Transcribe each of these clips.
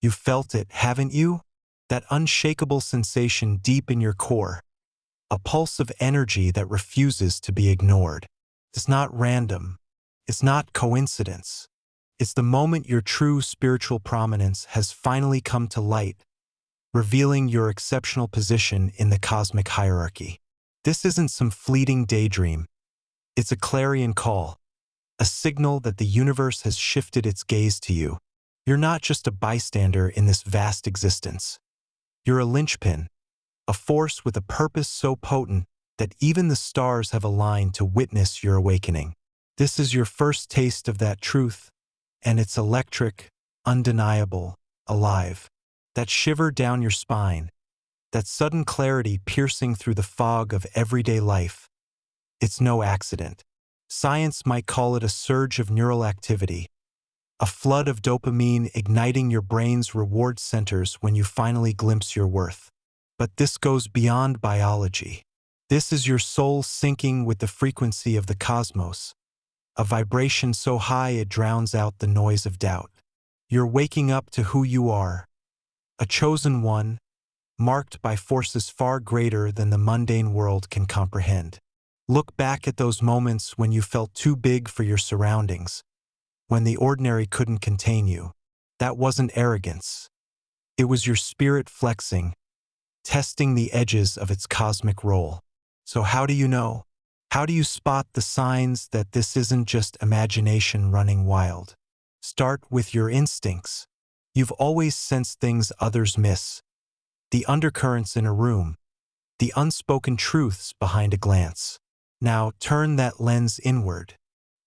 You've felt it, haven't you? That unshakable sensation deep in your core. A pulse of energy that refuses to be ignored. It's not random. It's not coincidence. It's the moment your true spiritual prominence has finally come to light, revealing your exceptional position in the cosmic hierarchy. This isn't some fleeting daydream. It's a clarion call, a signal that the universe has shifted its gaze to you. You're not just a bystander in this vast existence. You're a linchpin, a force with a purpose so potent that even the stars have aligned to witness your awakening. This is your first taste of that truth, and it's electric, undeniable, alive. That shiver down your spine, that sudden clarity piercing through the fog of everyday life. It's no accident. Science might call it a surge of neural activity, a flood of dopamine igniting your brain's reward centers when you finally glimpse your worth. But this goes beyond biology. This is your soul syncing with the frequency of the cosmos, a vibration so high it drowns out the noise of doubt. You're waking up to who you are, a chosen one, marked by forces far greater than the mundane world can comprehend. Look back at those moments when you felt too big for your surroundings, when the ordinary couldn't contain you. That wasn't arrogance. It was your spirit flexing, testing the edges of its cosmic role. So how do you know? How do you spot the signs that this isn't just imagination running wild? Start with your instincts. You've always sensed things others miss. The undercurrents in a room, the unspoken truths behind a glance. Now turn that lens inward.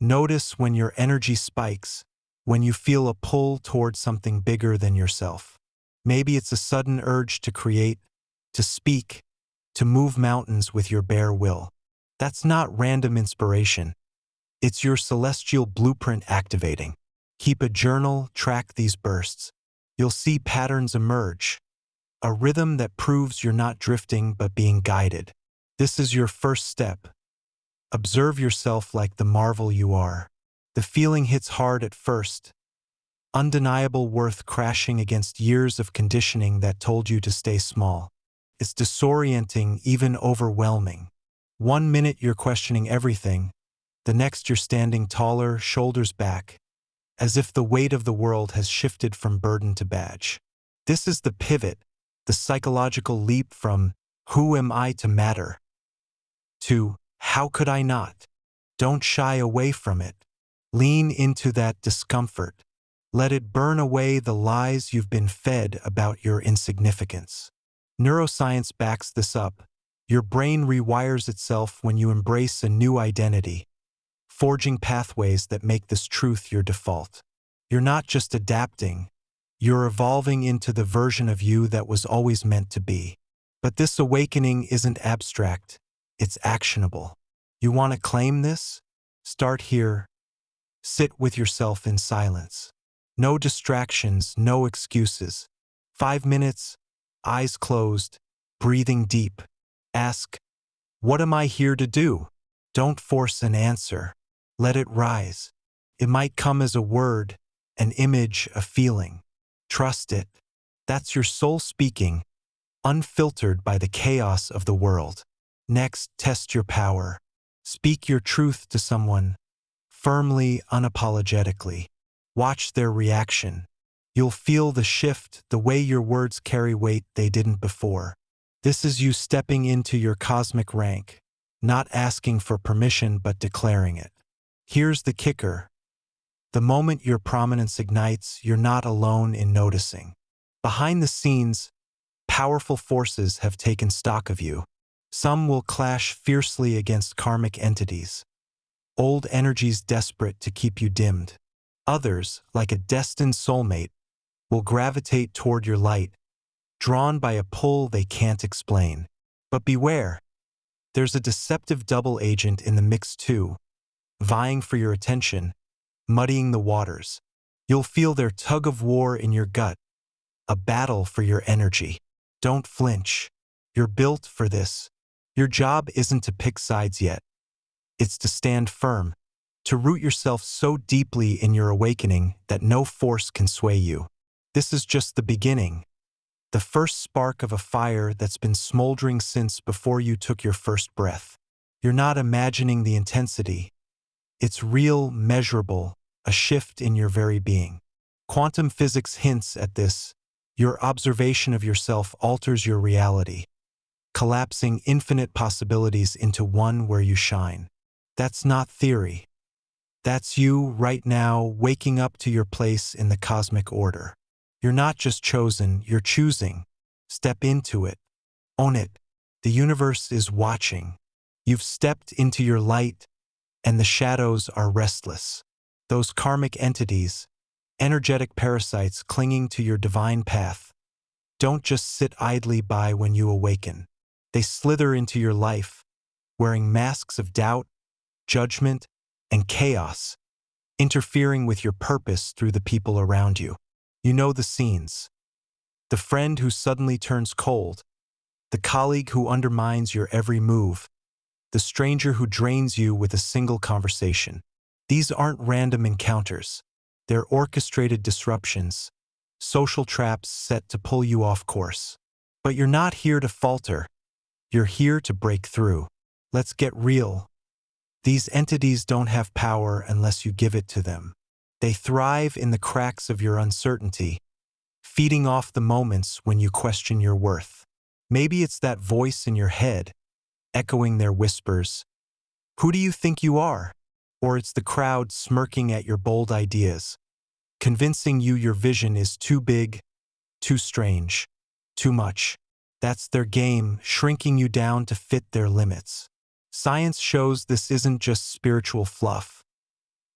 Notice when your energy spikes, when you feel a pull towards something bigger than yourself. Maybe it's a sudden urge to create, to speak, to move mountains with your bare will. That's not random inspiration. It's your celestial blueprint activating. Keep a journal, track these bursts. You'll see patterns emerge, a rhythm that proves you're not drifting but being guided. This is your first step. Observe yourself like the marvel you are. The feeling hits hard at first, undeniable worth crashing against years of conditioning that told you to stay small. It's disorienting, even overwhelming. One minute you're questioning everything, the next you're standing taller, shoulders back, as if the weight of the world has shifted from burden to badge. This is the pivot, the psychological leap from "who am I to matter" to "how could I not?" Don't shy away from it. Lean into that discomfort. Let it burn away the lies you've been fed about your insignificance. Neuroscience backs this up. Your brain rewires itself when you embrace a new identity, forging pathways that make this truth your default. You're not just adapting, you're evolving into the version of you that was always meant to be. But this awakening isn't abstract, it's actionable. You want to claim this? Start here. Sit with yourself in silence. No distractions, no excuses. 5 minutes, eyes closed, breathing deep. Ask, what am I here to do? Don't force an answer. Let it rise. It might come as a word, an image, a feeling. Trust it. That's your soul speaking, unfiltered by the chaos of the world. Next, test your power. Speak your truth to someone, firmly, unapologetically. Watch their reaction. You'll feel the shift, the way your words carry weight they didn't before. This is you stepping into your cosmic rank, not asking for permission but declaring it. Here's the kicker. The moment your prominence ignites, you're not alone in noticing. Behind the scenes, powerful forces have taken stock of you. Some will clash fiercely against karmic entities, old energies desperate to keep you dimmed. Others, like a destined soulmate, will gravitate toward your light, drawn by a pull they can't explain. But beware, there's a deceptive double agent in the mix too, vying for your attention, muddying the waters. You'll feel their tug of war in your gut, a battle for your energy. Don't flinch. You're built for this. Your job isn't to pick sides yet. It's to stand firm, to root yourself so deeply in your awakening that no force can sway you. This is just the beginning, the first spark of a fire that's been smoldering since before you took your first breath. You're not imagining the intensity. It's real, measurable, a shift in your very being. Quantum physics hints at this. Your observation of yourself alters your reality, collapsing infinite possibilities into one where you shine. That's not theory. That's you right now waking up to your place in the cosmic order. You're not just chosen, you're choosing. Step into it. Own it. The universe is watching. You've stepped into your light, and the shadows are restless. Those karmic entities, energetic parasites clinging to your divine path, don't just sit idly by when you awaken. They slither into your life, wearing masks of doubt, judgment, and chaos, interfering with your purpose through the people around you. You know the scenes. The friend who suddenly turns cold, the colleague who undermines your every move, the stranger who drains you with a single conversation. These aren't random encounters. They're orchestrated disruptions, social traps set to pull you off course. But you're not here to falter. You're here to break through. Let's get real. These entities don't have power unless you give it to them. They thrive in the cracks of your uncertainty, feeding off the moments when you question your worth. Maybe it's that voice in your head, echoing their whispers. Who do you think you are? Or it's the crowd smirking at your bold ideas, convincing you your vision is too big, too strange, too much. That's their game, shrinking you down to fit their limits. Science shows this isn't just spiritual fluff.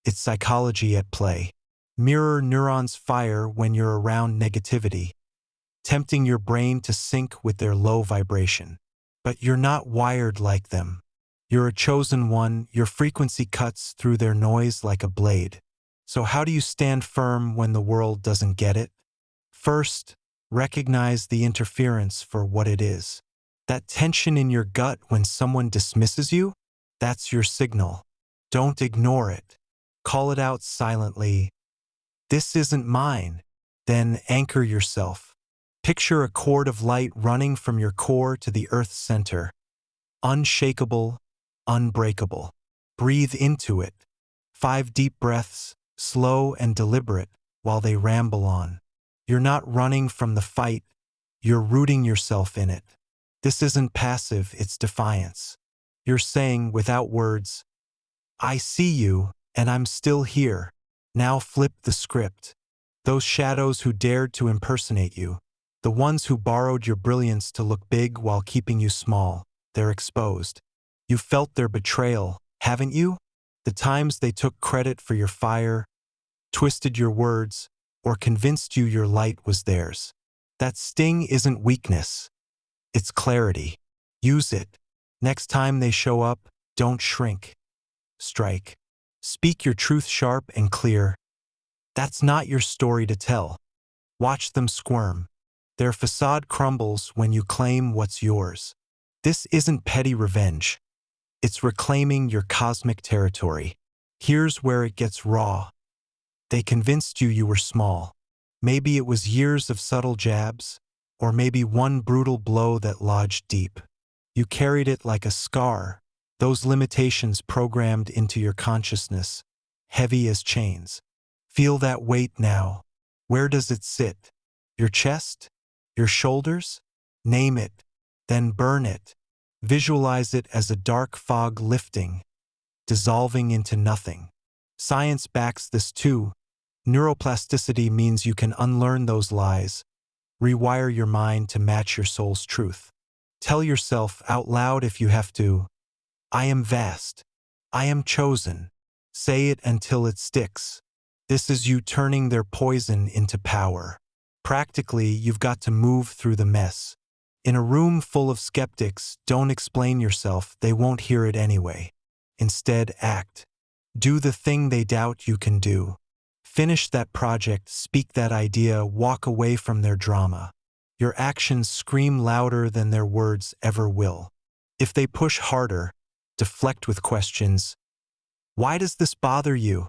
It's psychology at play. Mirror neurons fire when you're around negativity, tempting your brain to sync with their low vibration. But you're not wired like them. You're a chosen one, your frequency cuts through their noise like a blade. So how do you stand firm when the world doesn't get it? First, recognize the interference for what it is. That tension in your gut when someone dismisses you, that's your signal. Don't ignore it. Call it out silently. This isn't mine. Then anchor yourself. Picture a cord of light running from your core to the Earth's center. Unshakable, unbreakable. Breathe into it. 5 deep breaths, slow and deliberate, while they ramble on. You're not running from the fight, you're rooting yourself in it. This isn't passive, it's defiance. You're saying, without words, I see you, and I'm still here. Now flip the script. Those shadows who dared to impersonate you, the ones who borrowed your brilliance to look big while keeping you small, they're exposed. You felt their betrayal, haven't you? The times they took credit for your fire, twisted your words, or convinced you your light was theirs. That sting isn't weakness. It's clarity. Use it. Next time they show up, don't shrink. Strike. Speak your truth sharp and clear. That's not your story to tell. Watch them squirm. Their facade crumbles when you claim what's yours. This isn't petty revenge. It's reclaiming your cosmic territory. Here's where it gets raw. They convinced you were small. Maybe it was years of subtle jabs, or maybe one brutal blow that lodged deep. You carried it like a scar, those limitations programmed into your consciousness, heavy as chains. Feel that weight now. Where does it sit? Your chest? Your shoulders? Name it, then burn it. Visualize it as a dark fog lifting, dissolving into nothing. Science backs this too. Neuroplasticity means you can unlearn those lies, rewire your mind to match your soul's truth. Tell yourself out loud if you have to, I am vast. I am chosen. Say it until it sticks. This is you turning their poison into power. Practically, you've got to move through the mess. In a room full of skeptics, don't explain yourself, they won't hear it anyway. Instead, act. Do the thing they doubt you can do. Finish that project, speak that idea, walk away from their drama. Your actions scream louder than their words ever will. If they push harder, deflect with questions. Why does this bother you?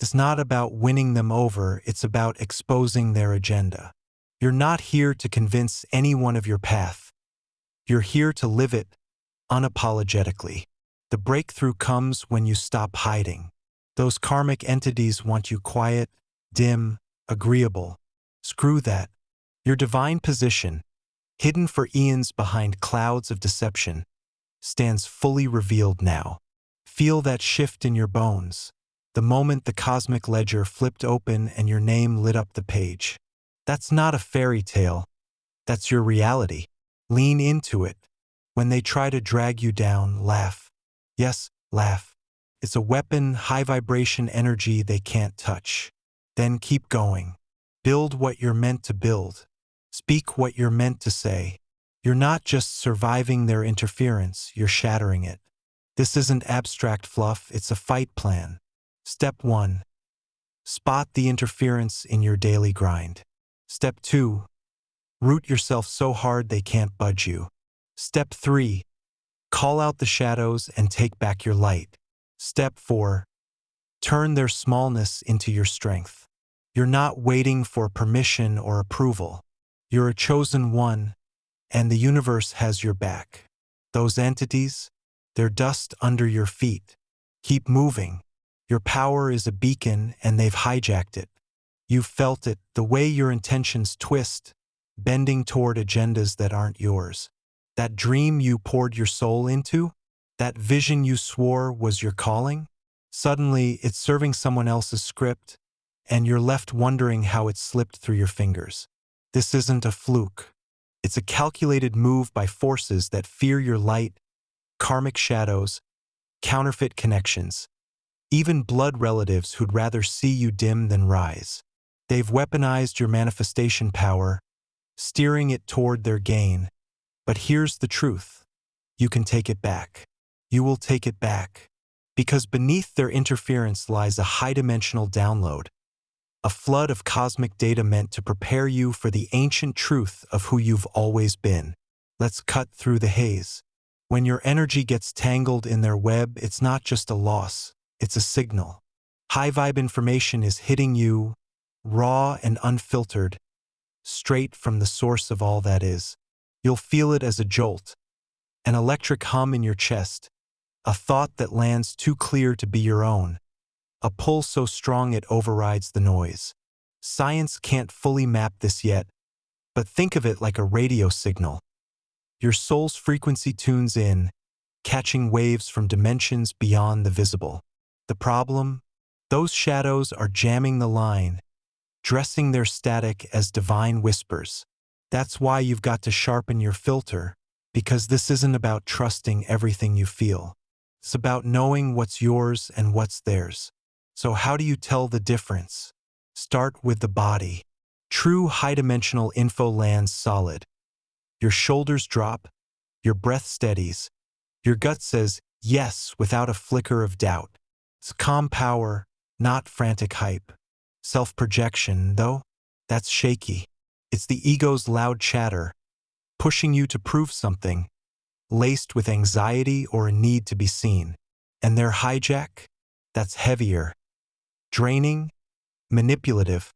It's not about winning them over, it's about exposing their agenda. You're not here to convince anyone of your path. You're here to live it unapologetically. The breakthrough comes when you stop hiding. Those karmic entities want you quiet, dim, agreeable. Screw that. Your divine position, hidden for eons behind clouds of deception, stands fully revealed now. Feel that shift in your bones, the moment the cosmic ledger flipped open and your name lit up the page. That's not a fairy tale. That's your reality. Lean into it. When they try to drag you down, laugh. Yes, laugh. It's a weapon, high vibration energy they can't touch. Then keep going. Build what you're meant to build. Speak what you're meant to say. You're not just surviving their interference, you're shattering it. This isn't abstract fluff, it's a fight plan. Step 1. Spot the interference in your daily grind. Step 2. Root yourself so hard they can't budge you. Step 3. Call out the shadows and take back your light. Step 4. Turn their smallness into your strength. You're not waiting for permission or approval. You're a chosen one, and the universe has your back. Those entities, they're dust under your feet. Keep moving. Your power is a beacon, and they've hijacked it. You've felt it, the way your intentions twist, bending toward agendas that aren't yours. That dream you poured your soul into, that vision you swore was your calling, suddenly it's serving someone else's script, and you're left wondering how it slipped through your fingers. This isn't a fluke. It's a calculated move by forces that fear your light, karmic shadows, counterfeit connections, even blood relatives who'd rather see you dim than rise. They've weaponized your manifestation power, steering it toward their gain. But here's the truth. You can take it back. You will take it back. Because beneath their interference lies a high-dimensional download, a flood of cosmic data meant to prepare you for the ancient truth of who you've always been. Let's cut through the haze. When your energy gets tangled in their web, it's not just a loss, it's a signal. High-vibe information is hitting you, raw and unfiltered, straight from the source of all that is. You'll feel it as a jolt, an electric hum in your chest, a thought that lands too clear to be your own, a pull so strong it overrides the noise. Science can't fully map this yet, but think of it like a radio signal. Your soul's frequency tunes in, catching waves from dimensions beyond the visible. The problem? Those shadows are jamming the line, dressing their static as divine whispers. That's why you've got to sharpen your filter, because this isn't about trusting everything you feel. It's about knowing what's yours and what's theirs. So how do you tell the difference? Start with the body. True high-dimensional info lands solid. Your shoulders drop, your breath steadies, your gut says yes without a flicker of doubt. It's calm power, not frantic hype. Self-projection, though, that's shaky. It's the ego's loud chatter, pushing you to prove something, laced with anxiety or a need to be seen. And their hijack? That's heavier. Draining, manipulative,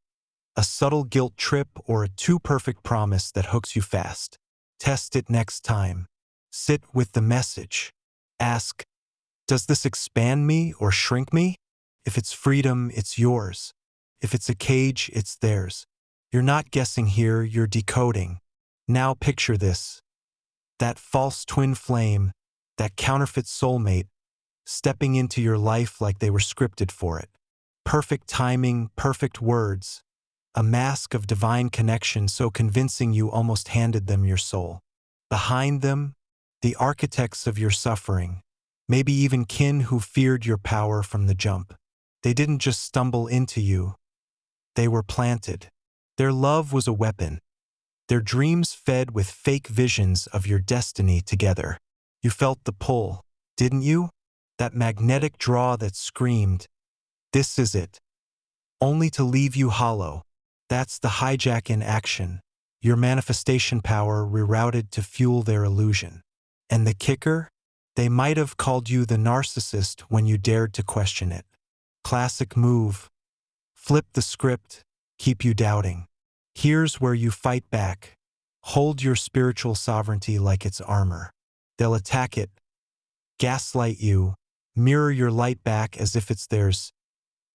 a subtle guilt trip or a too-perfect promise that hooks you fast. Test it next time. Sit with the message. Ask, does this expand me or shrink me? If it's freedom, it's yours. If it's a cage, it's theirs. You're not guessing here, you're decoding. Now picture this. That false twin flame, that counterfeit soulmate, stepping into your life like they were scripted for it. Perfect timing, perfect words. A mask of divine connection so convincing you almost handed them your soul. Behind them, the architects of your suffering, maybe even kin who feared your power from the jump. They didn't just stumble into you. They were planted. Their love was a weapon. Their dreams fed with fake visions of your destiny together. You felt the pull, didn't you? That magnetic draw that screamed, this is it. Only to leave you hollow. That's the hijack in action. Your manifestation power rerouted to fuel their illusion. And the kicker? They might have called you the narcissist when you dared to question it. Classic move. Flip the script, keep you doubting. Here's where you fight back. Hold your spiritual sovereignty like it's armor. They'll attack it, gaslight you, mirror your light back as if it's theirs,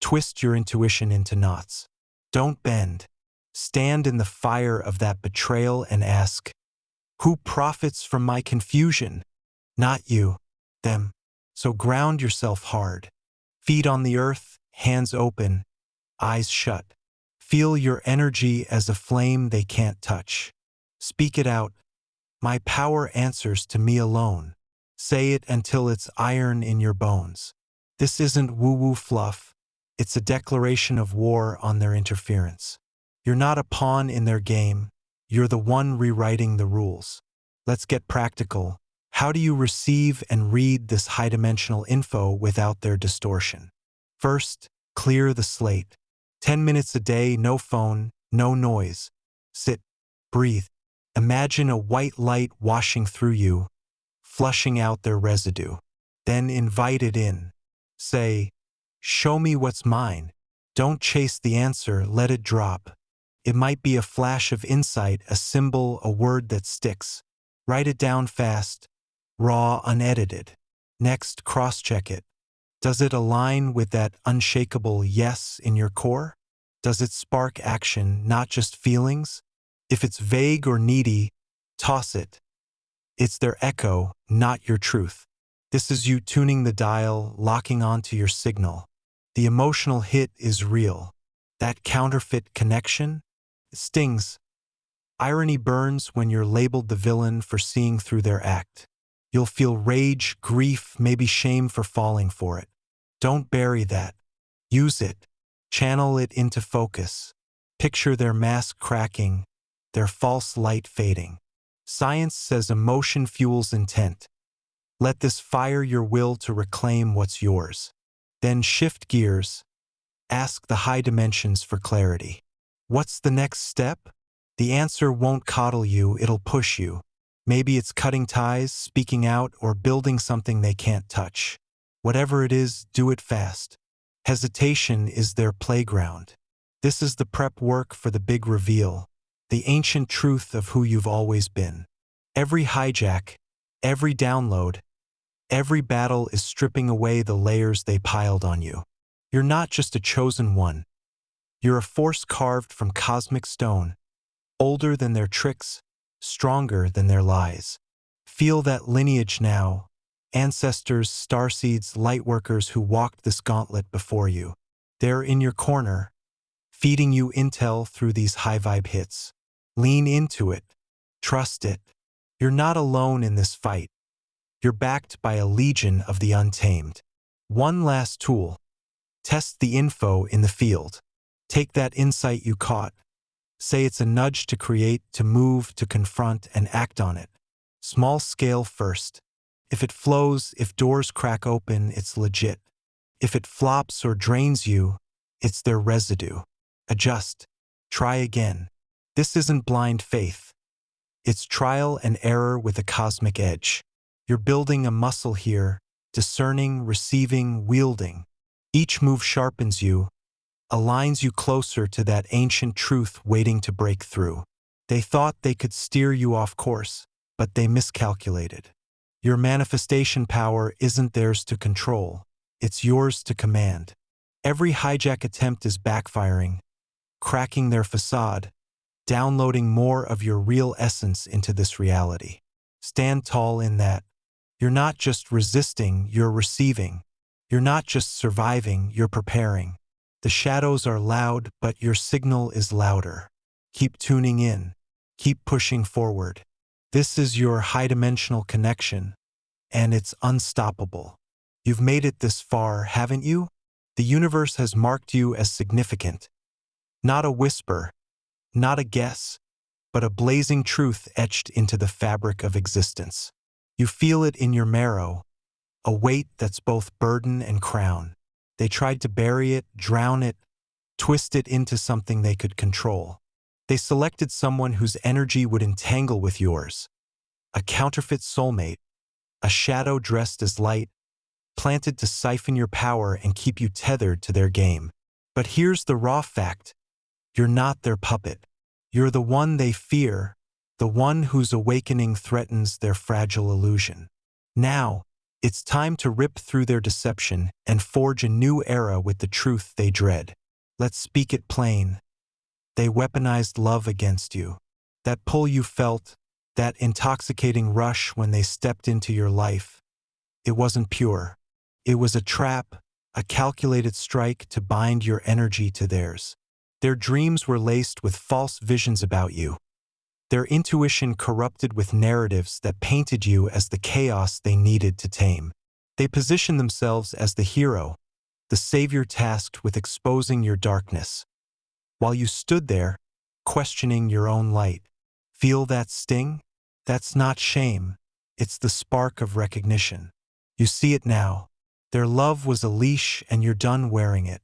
twist your intuition into knots. Don't bend. Stand in the fire of that betrayal and ask, who profits from my confusion? Not you, them. So ground yourself hard. Feet on the earth, hands open, eyes shut. Feel your energy as a flame they can't touch. Speak it out. My power answers to me alone. Say it until it's iron in your bones. This isn't woo-woo fluff. It's a declaration of war on their interference. You're not a pawn in their game. You're the one rewriting the rules. Let's get practical. How do you receive and read this high-dimensional info without their distortion? First, clear the slate. 10 minutes a day, no phone, no noise. Sit, breathe. Imagine a white light washing through you, flushing out their residue. Then invite it in. Say, show me what's mine. Don't chase the answer, let it drop. It might be a flash of insight, a symbol, a word that sticks. Write it down fast, raw, unedited. Next, cross-check it. Does it align with that unshakable yes in your core? Does it spark action, not just feelings? If it's vague or needy, toss it. It's their echo, not your truth. This is you tuning the dial, locking onto your signal. The emotional hit is real. That counterfeit connection? It stings. Irony burns when you're labeled the villain for seeing through their act. You'll feel rage, grief, maybe shame for falling for it. Don't bury that. Use it. Channel it into focus. Picture their mask cracking, their false light fading. Science says emotion fuels intent. Let this fire your will to reclaim what's yours. Then shift gears. Ask the high dimensions for clarity. What's the next step? The answer won't coddle you, it'll push you. Maybe it's cutting ties, speaking out, or building something they can't touch. Whatever it is, do it fast. Hesitation is their playground. This is the prep work for the big reveal, the ancient truth of who you've always been. Every hijack, every download, every battle is stripping away the layers they piled on you. You're not just a chosen one. You're a force carved from cosmic stone, older than their tricks, stronger than their lies. Feel that lineage now. Ancestors, starseeds, lightworkers who walked this gauntlet before you. They're in your corner, feeding you intel through these high-vibe hits. Lean into it. Trust it. You're not alone in this fight. You're backed by a legion of the untamed. One last tool. Test the info in the field. Take that insight you caught. Say it's a nudge to create, to move, to confront, and act on it. Small scale first. If it flows, if doors crack open, it's legit. If it flops or drains you, it's their residue. Adjust. Try again. This isn't blind faith. It's trial and error with a cosmic edge. You're building a muscle here, discerning, receiving, wielding. Each move sharpens you, aligns you closer to that ancient truth waiting to break through. They thought they could steer you off course, but they miscalculated. Your manifestation power isn't theirs to control. It's yours to command. Every hijack attempt is backfiring, cracking their facade, downloading more of your real essence into this reality. Stand tall in that. You're not just resisting, you're receiving. You're not just surviving, you're preparing. The shadows are loud, but your signal is louder. Keep tuning in. Keep pushing forward. This is your high-dimensional connection, and it's unstoppable. You've made it this far, haven't you? The universe has marked you as significant. Not a whisper, not a guess, but a blazing truth etched into the fabric of existence. You feel it in your marrow, a weight that's both burden and crown. They tried to bury it, drown it, twist it into something they could control. They selected someone whose energy would entangle with yours. A counterfeit soulmate, a shadow dressed as light, planted to siphon your power and keep you tethered to their game. But here's the raw fact. You're not their puppet. You're the one they fear, the one whose awakening threatens their fragile illusion. Now, it's time to rip through their deception and forge a new era with the truth they dread. Let's speak it plain. They weaponized love against you. That pull you felt, that intoxicating rush when they stepped into your life, it wasn't pure. It was a trap, a calculated strike to bind your energy to theirs. Their dreams were laced with false visions about you. Their intuition corrupted with narratives that painted you as the chaos they needed to tame. They positioned themselves as the hero, the savior tasked with exposing your darkness. While you stood there, questioning your own light. Feel that sting? That's not shame. It's the spark of recognition. You see it now. Their love was a leash and you're done wearing it.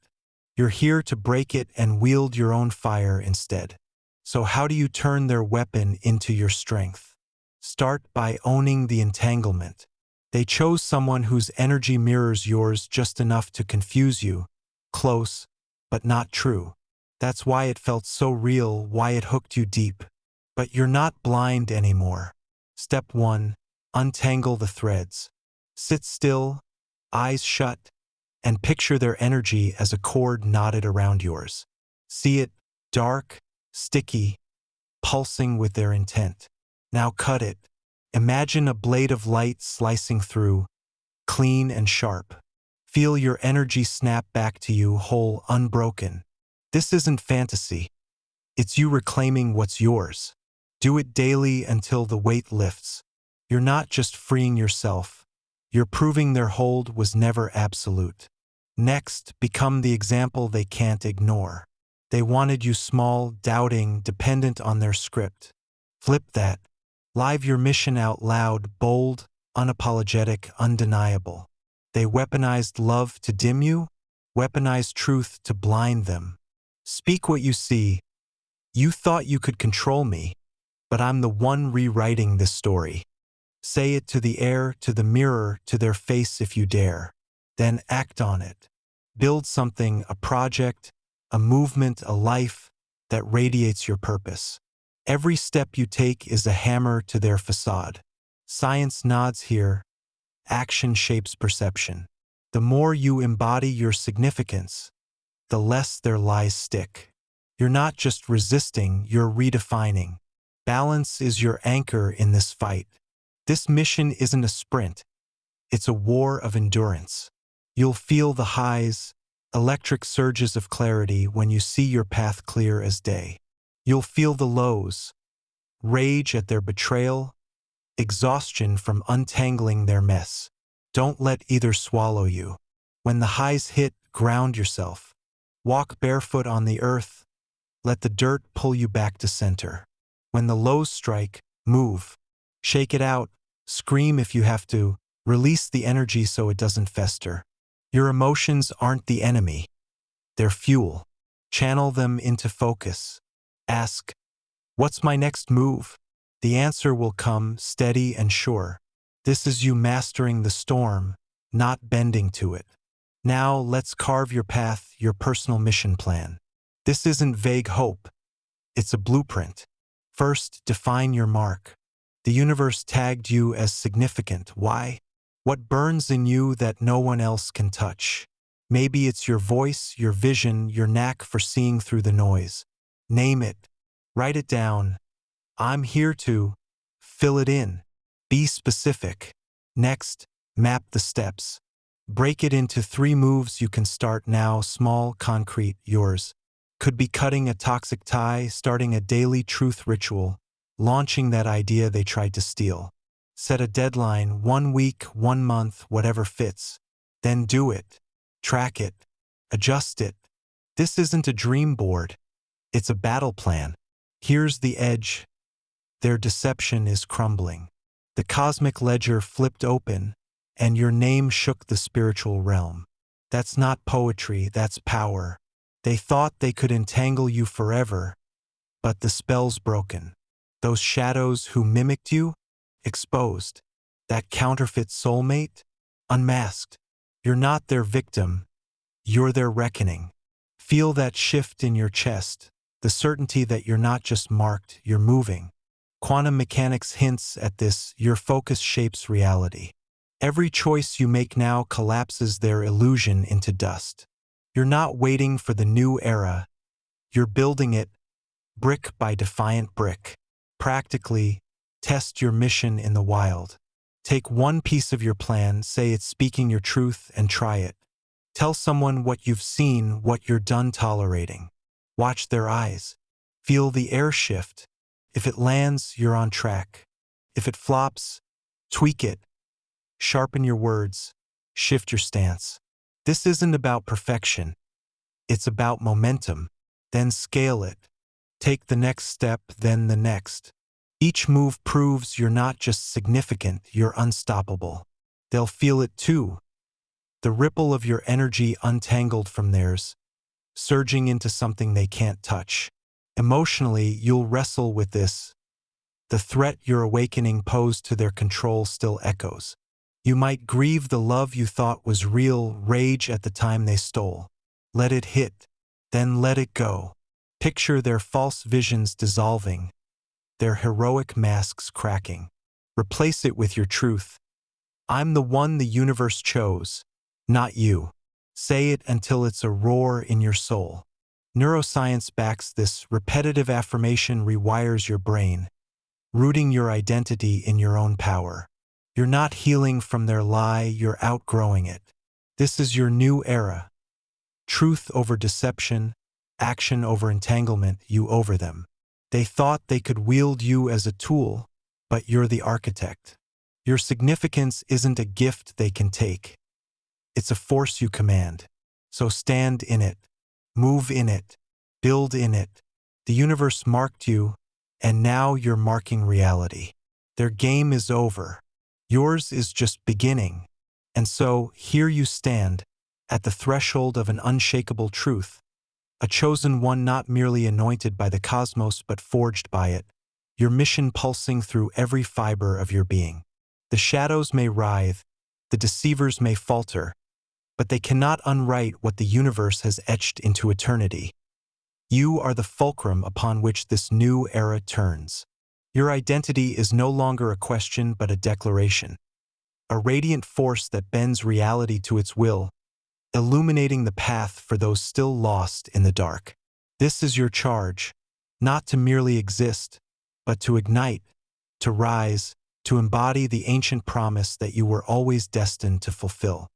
You're here to break it and wield your own fire instead. So how do you turn their weapon into your strength? Start by owning the entanglement. They chose someone whose energy mirrors yours just enough to confuse you. Close, but not true. That's why it felt so real, why it hooked you deep. But you're not blind anymore. Step 1. Untangle the threads. Sit still, eyes shut, and picture their energy as a cord knotted around yours. See it, dark, sticky, pulsing with their intent. Now cut it. Imagine a blade of light slicing through, clean and sharp. Feel your energy snap back to you whole, unbroken. This isn't fantasy. It's you reclaiming what's yours. Do it daily until the weight lifts. You're not just freeing yourself. You're proving their hold was never absolute. Next, become the example they can't ignore. They wanted you small, doubting, dependent on their script. Flip that. Live your mission out loud, bold, unapologetic, undeniable. They weaponized love to dim you, weaponized truth to blind them. Speak what you see. You thought you could control me, but I'm the one rewriting this story. Say it to the air, to the mirror, to their face if you dare. Then act on it. Build something, a project, a movement, a life that radiates your purpose. Every step you take is a hammer to their facade. Science nods here. Action shapes perception. The more you embody your significance, the less their lies stick. You're not just resisting, you're redefining. Balance is your anchor in this fight. This mission isn't a sprint. It's a war of endurance. You'll feel the highs, electric surges of clarity when you see your path clear as day. You'll feel the lows, rage at their betrayal, exhaustion from untangling their mess. Don't let either swallow you. When the highs hit, ground yourself. Walk barefoot on the earth. Let the dirt pull you back to center. When the lows strike, move. Shake it out. Scream if you have to. Release the energy so it doesn't fester. Your emotions aren't the enemy. They're fuel. Channel them into focus. Ask, what's my next move? The answer will come steady and sure. This is you mastering the storm, not bending to it. Now let's carve your path, your personal mission plan. This isn't vague hope. It's a blueprint. First, define your mark. The universe tagged you as significant. Why? What burns in you that no one else can touch? Maybe it's your voice, your vision, your knack for seeing through the noise. Name it. Write it down. I'm here to fill it in. Be specific. Next, map the steps. Break it into 3 moves you can start now, small, concrete, yours. Could be cutting a toxic tie, starting a daily truth ritual, launching that idea they tried to steal. Set a deadline, 1 week, 1 month, whatever fits. Then do it. Track it. Adjust it. This isn't a dream board. It's a battle plan. Here's the edge. Their deception is crumbling. The cosmic ledger flipped open, and your name shook the spiritual realm. That's not poetry, that's power. They thought they could entangle you forever, but the spell's broken. Those shadows who mimicked you, exposed. That counterfeit soulmate, unmasked. You're not their victim, you're their reckoning. Feel that shift in your chest. the certainty that you're not just marked, you're moving. Quantum mechanics hints at this. Your focus shapes reality. Every choice you make now collapses their illusion into dust. You're not waiting for the new era, you're building it, brick by defiant brick. Practically, test your mission in the wild. Take one piece of your plan, say it's speaking your truth, and try it. Tell someone what you've seen, what you're done tolerating. Watch their eyes. Feel the air shift. If it lands, you're on track. If it flops, tweak it. Sharpen your words. Shift your stance. This isn't about perfection. It's about momentum. Then scale it. Take the next step, then the next. Each move proves you're not just significant, you're unstoppable. They'll feel it too. The ripple of your energy untangled from theirs, surging into something they can't touch. Emotionally, you'll wrestle with this. The threat your awakening posed to their control still echoes. You might grieve the love you thought was real, rage at the time they stole. Let it hit, then let it go. Picture their false visions dissolving, their heroic masks cracking. Replace it with your truth. I'm the one the universe chose, not you. Say it until it's a roar in your soul. Neuroscience backs this. Repetitive affirmation rewires your brain, rooting your identity in your own power. You're not healing from their lie, you're outgrowing it. This is your new era. Truth over deception, action over entanglement, you over them. They thought they could wield you as a tool, but you're the architect. Your significance isn't a gift they can take. It's a force you command. So stand in it, move in it, build in it. The universe marked you, and now you're marking reality. Their game is over. Yours is just beginning. And so, here you stand, at the threshold of an unshakable truth. A chosen one not merely anointed by the cosmos but forged by it. Your mission pulsing through every fiber of your being. The shadows may writhe, the deceivers may falter, but they cannot unwrite what the universe has etched into eternity. You are the fulcrum upon which this new era turns. Your identity is no longer a question but a declaration. A radiant force that bends reality to its will, illuminating the path for those still lost in the dark. This is your charge, not to merely exist, but to ignite, to rise, to embody the ancient promise that you were always destined to fulfill.